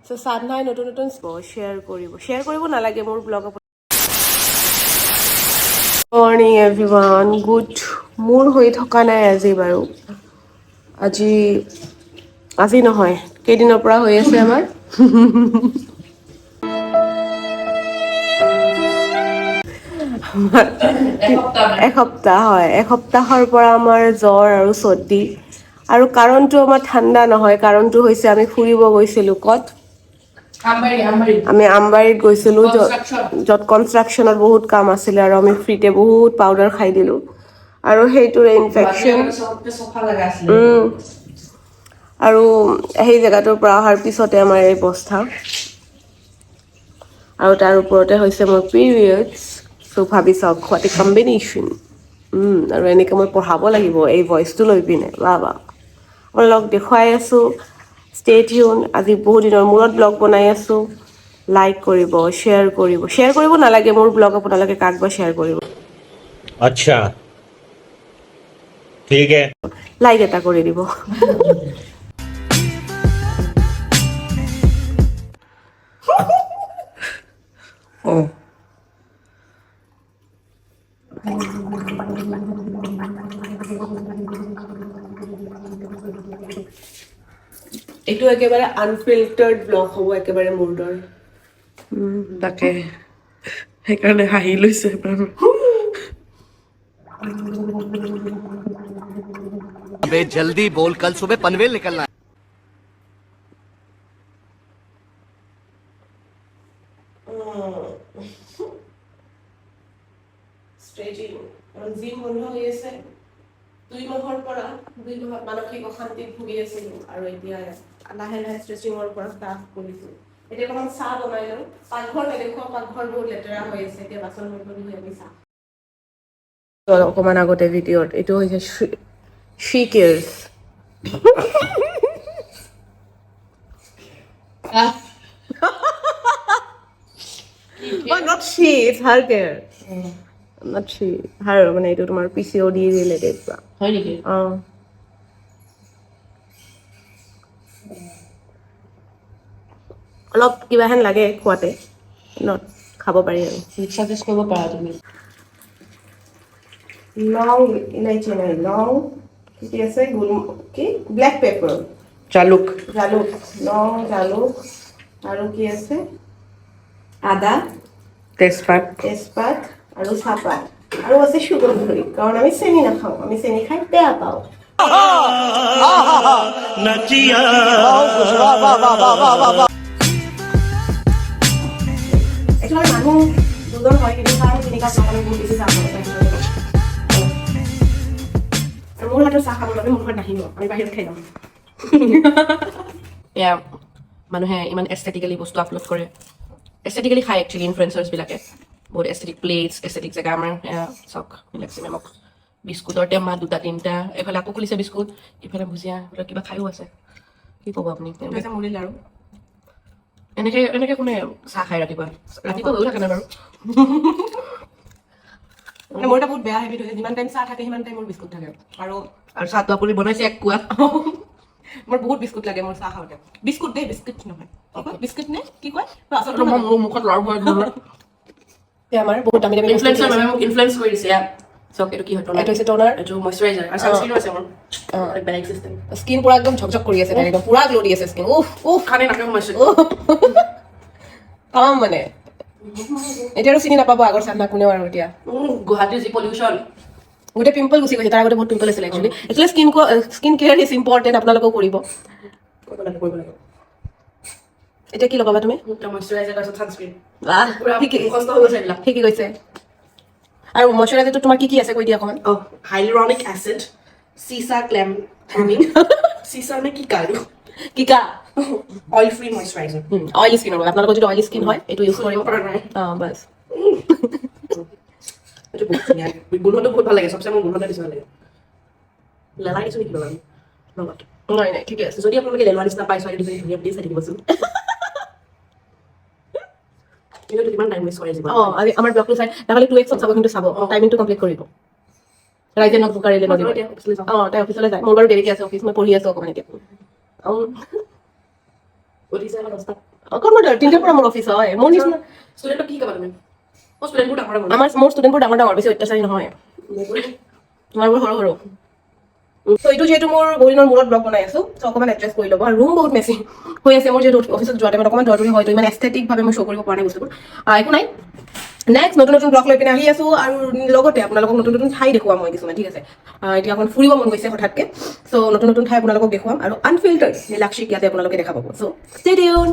So সাধনাই নতুন নতুন share কৰিব নালাগে মোৰ ব্লগ। মৰ্ণিং এভৰিৱান, গুড মোৰ হৈ থকা নাই আজি বাৰু। আজি নহয়, কেইদিনৰ পৰা হৈ আছে আমাৰ। এসপ্তাহ হয়, এসপ্তাহৰ পৰা আমাৰ জ্বৰ আৰু চৰ্দি। আৰু কাৰণটো আমাৰ ঠাণ্ডা নহয়, কাৰণটো হৈছে আমি ফুৰিব গৈছিলোঁ। ক'ত? আমি আমবাৰীত গৈছিলোঁ, য'ত কনষ্ট্ৰাকশ্যনত বহুত কাম আছিলে আৰু আমি ফ্ৰীতে বহুত পাউডাৰ খাই দিলোঁ আৰু সেইটোৰে ইনফেকশ্যন। আৰু সেই জেগাটোৰ পৰা অহাৰ পিছতে আমাৰ এই অৱস্থা। আৰু তাৰ ওপৰতে হৈছে মোৰ পিৰিয়ডছ। চ' ভাবি চাওক হোৱাট এ কম্বিনেশ্যন। আৰু এনেকৈ মই পঢ়াব লাগিব এই ভইচটো লৈ পিনে। আপোনালোকক দেখুৱাই আছোঁ, ষ্টে টিউন। আজি বহুত দিনৰ মূৰত ব্লগ বনাই আছোঁ। লাইক কৰিব, শ্বেয়াৰ কৰিব নালাগে মোৰ ব্লগ। আপোনালোকে কাক বা শ্বেয়াৰ কৰিব? अच्छा ठीक है। লাইক এটা কৰি দিব। এইটো একেবাৰে আনফিল্টাৰ্ড ব্লগ হ'ব, একেবাৰে মোৰ দৰে। তাকে সেইকাৰণে হাঁহি লৈছে বাৰু। अबे जल्दी बोल, कल सुबह पनवेल निकलना है। ষ্ট্ৰেচিং আৰু জিম বন্ধ হৈ আছে 2 মাহৰ পৰা। 2 মাহত মানসিক অশান্তিত ভুগি আছিলোঁ আৰু এতিয়া লাহে লাহে ষ্ট্ৰেচিঙৰ পৰা ষ্টাৰ্ট কৰিছোঁ। এতিয়া অকণমান চাহ বনাই লওঁ। পাকঘৰ নেদেখুৱাওঁ, পাকঘৰ বহুত লেতেৰা হৈ আছে। এতিয়া বাচন বৰ্তন ধুই আমি চাহ। অকণমান আগতে ভিডিঅ'ত এইটো হৈছে she cares. Oh, not she, it's her care. Not she, her, মানে এইটো তোমাৰ PCOD ৰিলেটেড বা। হয় নেকি? অলপ কিবা হেন লাগে খোৱাতে, not খাব পাৰি আৰু। চাজেষ্ট কৰিব পাৰা তুমি। লং ইলাইচি নাই, লং কি আছে, কি ব্লেক পেপাৰ, জালুক, লং, জালুক আৰু কি আছে, আদা, তেজপাত, আৰু চাহপাত আৰু আছে সুগন্ধি, কাৰণ আমি চেনি নাখাওঁ, আমি চেনি খাই বেয়া পাওঁ। একচুৱেলি মানুহ দুজন হয়, কিন্তু চাহ আৰু চেনি কাপ নাখালে বহুত বেছি চাহ খাব। আৰু মোৰ হাতৰ চাহ খাবৰ বাবে মোৰ ঘৰত নাহিব, আমি বাহিৰত খাই যাম। এয়া মানুহে ইমান এস্থেটিকেলি বস্তু আপলোড কৰে, এস্থেটিকেলি খায় একচুৱেলি ইনফ্লুৱেঞ্চাৰ্ছবিলাকে। বহুত এস্থেটিক প্লেটছ, এস্থেটিক জেগা। আমাৰ চাওক মেক্সিমামক বিস্কুটৰ টেমা 2-3টা, এফালে আকৌ খুলিছে বিস্কুট, ইফালে ভুজিয়া, ইফালে কিবা খায়ো আছে। কি ক'ব আপুনি? মুড়ি লাৰু এনেকে কোনে চাহ খায় ৰাতিপুৱা হৈও থাকে নাই বাৰু। মোৰ এটা বহুত বেয়া হেবিট হৈছে, যিমান টাইম চাহ থাকে সিমান টাইম মোৰ বিস্কুট থাকে। আৰু চাহটো আপুনি বনাইছে এক কোৱা। মোৰ বহুত বিস্কুট লাগে মোৰ চাহ খাওঁতে। বিস্কুট দেই, বিস্কুট নহয়। বিস্কুট নে কি কয়? আচলতে মোৰ মুখত লৰ ভয় আমাৰ বহুত দামী দামী ইনফ্লুৱেঞ্চাৰ মেমে মোক ইনফ্লুৱেঞ্চ কৰি দিছে। চাওক এইটো কি হয়, এইটো হৈছে টোনাৰ, এইটো মইশ্চাৰাইজাৰ আৰু ছানস্ক্ৰীনো আছে মোৰ। বেলেগ চিষ্টেম। স্কিন পুৰা একদম ঝকঝক কৰি আছে, একদম পুৰা গ্লো দি আছে স্কিন। খানে নাকে সোমাইছে। কাম মানে এতিয়া আৰু চিনি নাপাব আগৰ চাহ কোনেও আৰু। এতিয়া গুৱাহাটীৰ যি পলিউশ্যন, গোটেই পিম্পল গুচি গৈছে। তাৰ আগতে বহুত পিম্পল আছিলে actually. Skin care is important, আপোনালোকেও কৰিব। কৰিব লাগে। এতিয়া কি লগাবা তুমি? মইশ্চাৰাইজাৰ তাৰপিছত ছানস্ক্ৰীন। ঠিকি গৈছে। আৰু মইশ্চাৰাইজাৰটো তোমাৰ কি আছে কৈ দিয়া অকণমান। হাইলুৰনিক এচিড, চিছা ক্লেম, চিছা নে কি কা অইল ফ্ৰী মইশ্চাৰাইজাৰ। অইলি স্কিনৰ বাবে আপোনালোকৰ যদি অইলি স্কিন হয় এইটো ইউজ কৰিব পাৰে। বাছ এইটো বহুত ধুনীয়া, গোন্ধটো বহুত ভাল লাগে। চবচে মোৰ গোন্ধটো বেছি ভাল লাগে। লেলাই দিছো নেকি লগত? নাই ঠিকে আছে। যদি আপোনালোকে লেলোৱা নিচিনা পাই ছোৱালী দুজনী ধুনীয়া প্লিজ চাই থাকিবচোন। কিন্তু কিমান টাইম ৱেষ্ট কৰে জীৱন। আমাৰ ব্লগটো চাই নহ'লে 2x চাব, কিন্তু চাব টাইমিংটো কমপ্লিট কৰিব। ৰাইজে নজোকাৰিলে নদিব। তাই অফিচলৈ যায়, মোৰ বাৰু দেৰিকে আছে অফিচ, মই পঢ়ি আছো অকণমান এতিয়া। উঠিছে 10টা। অকল মোৰ তিনিটাৰ পৰা মোৰ অফিচ হয় মোৰ নিচিনা ষ্টুডেণ্টক কি শিকাবা তুমি ষ্টুডেণ্টবোৰ ডাঙৰ ডাঙৰ মোৰ ষ্টুডেণ্টবোৰ ডাঙৰ ডাঙৰ বেছি অত্যাচাৰী নহয় তোমাৰবোৰ সৰু সৰু ত' এইটো যিহেতু মোৰ বহুত দিনৰ মূৰত ব্লগ বনাই আছো ত' অকণমান এড্ৰেছ কৰি ল'ব আৰু ৰুম বহুত মেচি হৈ আছে মোৰ যিহেতু অফিচত যোৱা টাইমত অকণমান দৰদৰি হয়তো ইমান এস্থেটিকভাৱে মই শ্ব' কৰিব পৰা নাই বস্তুবোৰ একো নাই নেক্সট নতুন নতুন ব্লগ লৈ পিনে আহি আছো আৰু লগতে আপোনালোকক নতুন নতুন ঠাই দেখুৱাম মই কিছুমান ঠিক আছে এতিয়া অকণ ফুৰিব মন গৈছে হঠাৎকে চ' নতুন নতুন ঠাই আপোনালোকক দেখুৱাম আৰু আনফিল্টাৰ্ড নীলাক্ষীক ইয়াতে আপোনালোকে দেখা পাব চ' ষ্টে টিউন